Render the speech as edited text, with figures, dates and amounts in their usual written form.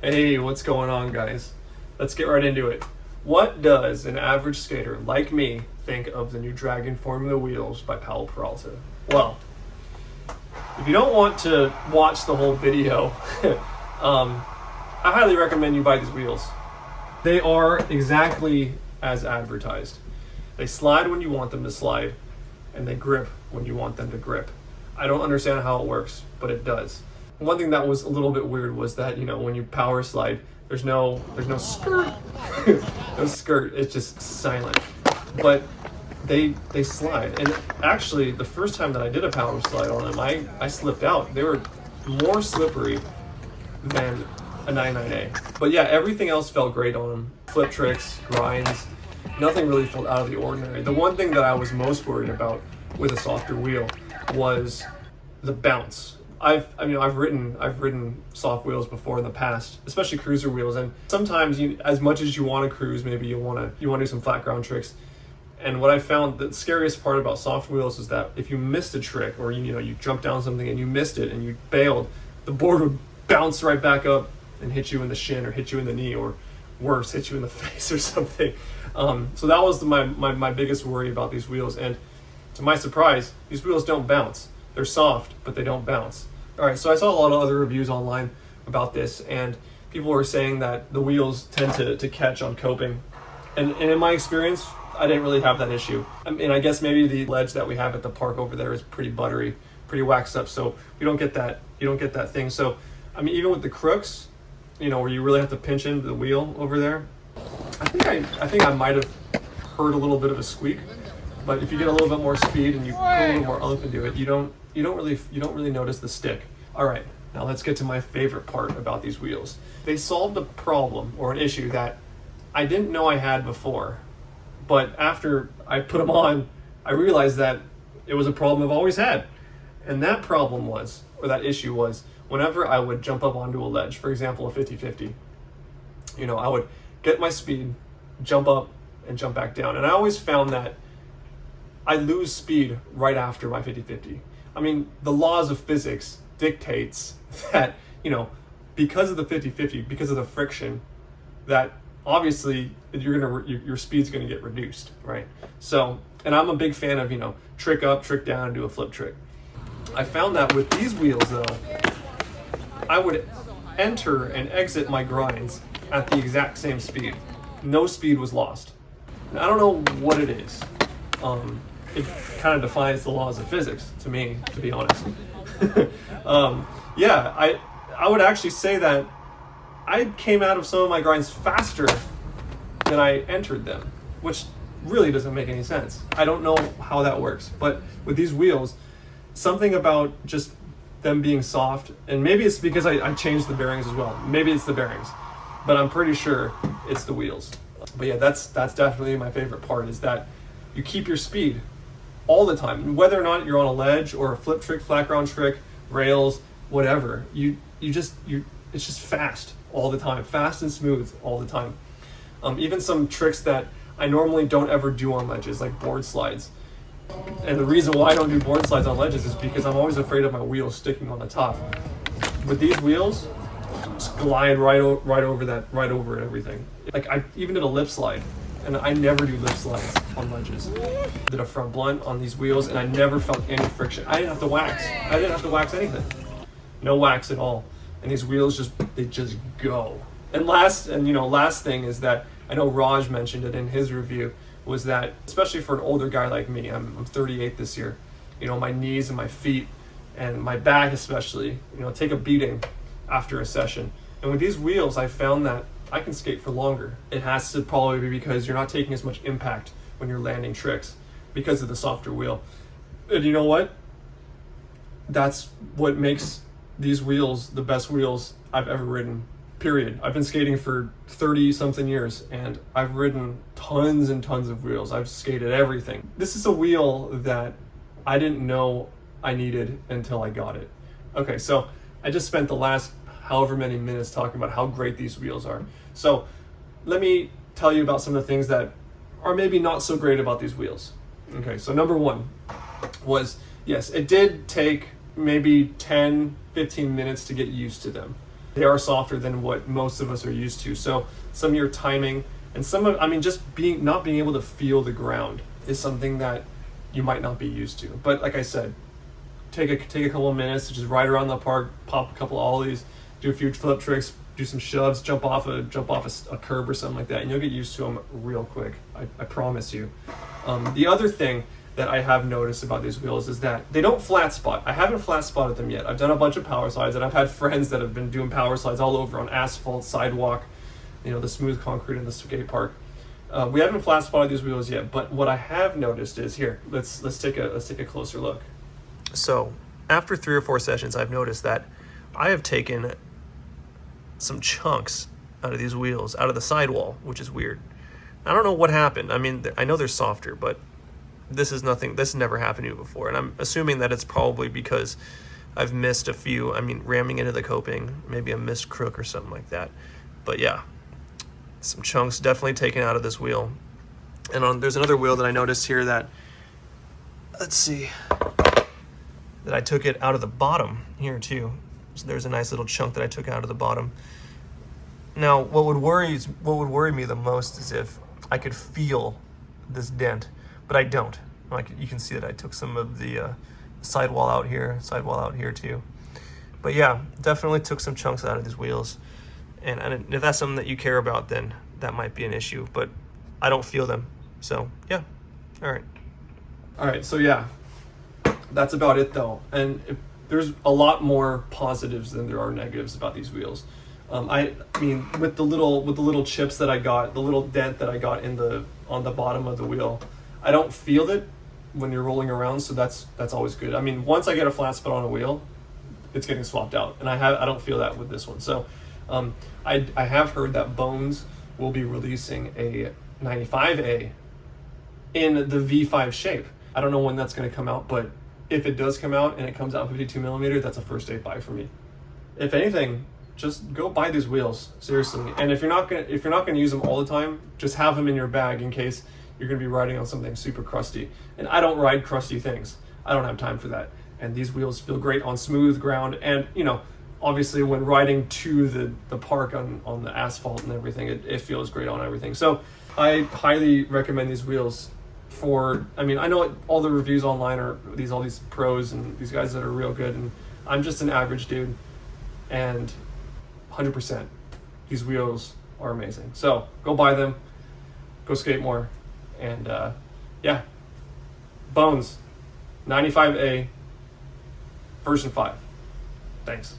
Hey, what's going on, guys? Let's get right into it. What does an average skater like me think of the new Dragon Formula wheels by Powell Peralta? Well, if you don't want to watch the whole video, I highly recommend you buy these wheels. They are exactly as advertised. They slide when you want them to slide, and they grip when you want them to grip. I don't understand how it works, but it does. One thing that was a little bit weird was that, when you power slide, there's no skirt. No skirt, it's just silent. But they slide. And actually, the first time that I did a power slide on them, I slipped out. They were more slippery than a 99A. But yeah, everything else felt great on them. Flip tricks, grinds, nothing really felt out of the ordinary. The one thing that I was most worried about with a softer wheel was the bounce. I've ridden soft wheels before in the past, especially cruiser wheels, and sometimes as much as you want to cruise, maybe you want to do some flat ground tricks. And what I found, the scariest part about soft wheels is that if you missed a trick, or you jumped down something and you missed it and you bailed, the board would bounce right back up and hit you in the shin or hit you in the knee, or worse, hit you in the face or something. So that was my biggest worry about these wheels. And to my surprise, these wheels don't bounce. They're soft, but they don't bounce. All right, so I saw a lot of other reviews online about this, and people were saying that the wheels tend to catch on coping. And in my experience, I didn't really have that issue. I mean, I guess maybe the ledge that we have at the park over there is pretty buttery, pretty waxed up, so you don't get that thing. So, I mean, even with the crooks, where you really have to pinch into the wheel over there, I think I might have heard a little bit of a squeak. But if you get a little bit more speed and you put a little more oomph into it, you don't really notice the stick. All right, now let's get to my favorite part about these wheels. They solved a problem or an issue that I didn't know I had before, but after I put them on, I realized that it was a problem I've always had. And that problem was, or that issue was, whenever I would jump up onto a ledge, for example, a 50-50, I would get my speed, jump up, and jump back down. And I always found that I lose speed right after my 50-50. I mean, the laws of physics dictates that, because of the 50-50, because of the friction, that obviously your speed's gonna get reduced, right? So, and I'm a big fan of, trick up, trick down, and do a flip trick. I found that with these wheels though, I would enter and exit my grinds at the exact same speed. No speed was lost. And I don't know what it is. It kind of defies the laws of physics to me, to be honest. I would actually say that I came out of some of my grinds faster than I entered them, which really doesn't make any sense. I don't know how that works, but with these wheels, something about just them being soft, and maybe it's because I changed the bearings as well. Maybe it's the bearings, but I'm pretty sure it's the wheels. But yeah, that's definitely my favorite part, is that you keep your speed all the time, whether or not you're on a ledge or a flip trick, flat ground trick, rails, whatever. It's just fast all the time, fast and smooth all the time. Even some tricks that I normally don't ever do on ledges, like board slides. And the reason why I don't do board slides on ledges is because I'm always afraid of my wheels sticking on the top. With these wheels, just glide right over everything. Like I even did a lip slide. And I never do lip slides on ledges. Did a front blunt on these wheels, and I never felt any friction. I didn't have to wax. I didn't have to wax anything. No wax at all. And these wheels just go. And last thing is that I know Raj mentioned it in his review, was that especially for an older guy like me, I'm 38 this year. My knees and my feet and my back especially, take a beating after a session. And with these wheels, I found that I can skate for longer. It has to probably be because you're not taking as much impact when you're landing tricks because of the softer wheel. And you know what? That's what makes these wheels the best wheels I've ever ridden, period. I've been skating for 30 something years, and I've ridden tons and tons of wheels. I've skated everything. This is a wheel that I didn't know I needed until I got it. Okay, so I just spent the last however many minutes talking about how great these wheels are. So let me tell you about some of the things that are maybe not so great about these wheels. Okay, so number one was, yes, it did take maybe 10, 15 minutes to get used to them. they are softer than what most of us are used to. So some of your timing and just not being able to feel the ground is something that you might not be used to. But like I said, take a couple of minutes to just ride around the park, pop a couple of ollies, do a few flip tricks, do some shoves, jump off a curb or something like that, and you'll get used to them real quick. I promise you. The other thing that I have noticed about these wheels is that they don't flat spot. I haven't flat spotted them yet. I've done a bunch of power slides, and I've had friends that have been doing power slides all over on asphalt, sidewalk, the smooth concrete in the skate park. We haven't flat spotted these wheels yet, but what I have noticed is here. Let's take a closer look. So after 3 or 4 sessions, I've noticed that I have taken some chunks out of these wheels, out of the sidewall, which is weird. I don't know what happened. I mean, I know they're softer, but this never happened to me before. And I'm assuming that it's probably because I've missed a few, ramming into the coping, maybe a missed crook or something like that. But yeah, some chunks definitely taken out of this wheel. And there's another wheel that I noticed here that, let's see, that I took it out of the bottom here too. So there's a nice little chunk that I took out of the bottom. Now, what would worry me the most is if I could feel this dent, but I don't. Like you can see that I took some of the sidewall out here too. But yeah, definitely took some chunks out of these wheels. And if that's something that you care about, then that might be an issue. But I don't feel them. So yeah, all right. So yeah, that's about it though. And there's a lot more positives than there are negatives about these wheels. I mean, with the little chips that I got, the little dent that I got on the bottom of the wheel, I don't feel it when you're rolling around, so that's always good. I mean, once I get a flat spot on a wheel, it's getting swapped out, and I don't feel that with this one. So I have heard that Bones will be releasing a 95A in the V5 shape. I don't know when that's going to come out, but if it does come out and it comes out 52 millimeter, that's a first day buy for me. If anything, just go buy these wheels, seriously. And if you're not gonna use them all the time, just have them in your bag in case you're gonna be riding on something super crusty. And I don't ride crusty things. I don't have time for that. And these wheels feel great on smooth ground, and obviously when riding to the park on the asphalt and everything, it feels great on everything. So I highly recommend these wheels. I know all the reviews online are all these pros and these guys that are real good, and I'm just an average dude, and 100%, these wheels are amazing. So go buy them, go skate more, and yeah, Bones 95A version 5. Thanks.